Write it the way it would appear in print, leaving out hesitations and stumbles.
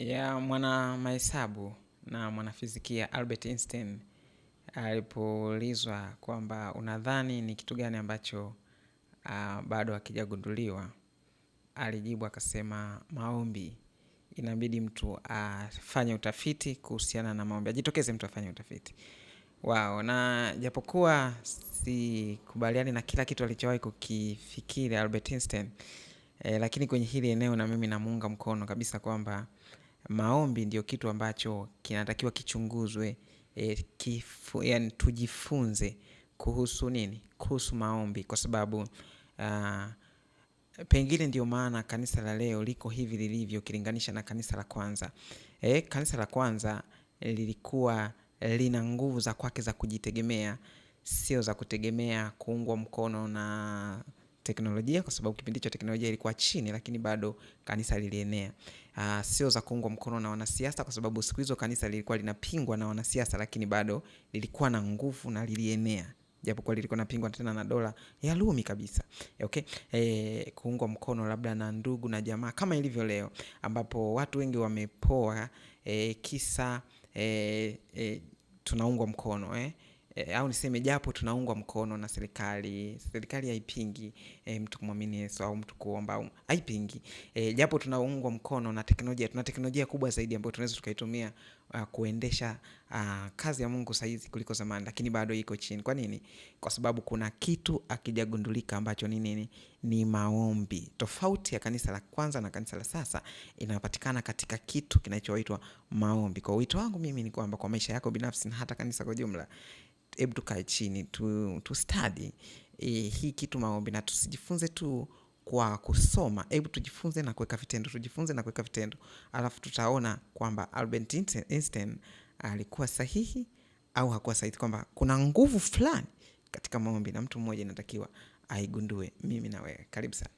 ya mwana mahesabu na mwanafizikia Albert Einstein alipoulizwa kwamba unadhani ni kitu gani ambacho bado hakijagunduliwa, alijibu akasema maombi. Inabidi mtu afanye utafiti kuhusiana na maombi, ajitokeze mtu afanye utafiti. Na japokuwa sikubaliani na kila kitu alichowahi kukifikiri Albert Einstein, lakini kwenye hili eneo na mimi namuunga mkono kabisa kwamba maombi ndio kitu ambacho kinatakiwa kichunguzwe. Yani tujifunze kuhusu nini? Kuhusu maombi, kwa sababu pengine ndio maana kanisa la leo liko hivi lilivyo kilinganisha na kanisa la kwanza. Kanisa la kwanza lilikuwa lina nguvu za kwake za kujitegemea, sio za kutegemea kuungwa mkono na teknolojia, kwa sababu kipindi hicho teknolojia ilikuwa chini, lakini bado kanisa lilienea. Sio za kuungwa mkono na wanasiasa, kwa sababu siku hizo kanisa lilikuwa linapingwa na wanasiasa, lakini bado lilikuwa na nguvu na lilienea, japokuwa lilikuwa napingwa tena na dola ya Rumi kabisa. Kuungwa mkono labda na ndugu na jamaa kama ilivyo leo, ambapo watu wengi wamepoa kisa tunaungwa mkono, au niseme japo tunaungwa mkono na serikali haipingi mtu kumwamini Yesu au mtu kuomba, haipingi. Japo tunaungwa mkono na teknolojia, tuna teknolojia kubwa zaidi ambayo tunaweza tukaitumia kuendesha kazi ya Mungu saizi kuliko zamani, lakini bado iko chini. Kwa nini? Kwa sababu kuna kitu hakijagundulika ambacho ni nini? Ni maombi. Tofauti ya kanisa la kwanza na kanisa la sasa inapatikana katika kitu kinachoitwa maombi. Kwa wito wangu mimi ni kwamba kwa maisha yako binafsi na hata kanisa kwa jumla, hebu tukae chini tu study hii kitu maombi, na tusijifunze tu kwa kusoma. Hebu tujifunze na kuweka vitendo, alafu tutaona kwamba Albert Einstein alikuwa sahihi au hakuwa sahihi, kwamba kuna nguvu fulani katika maombi na mtu mmoja inatakiwa aigundue. Mimi na wewe, karibu sana.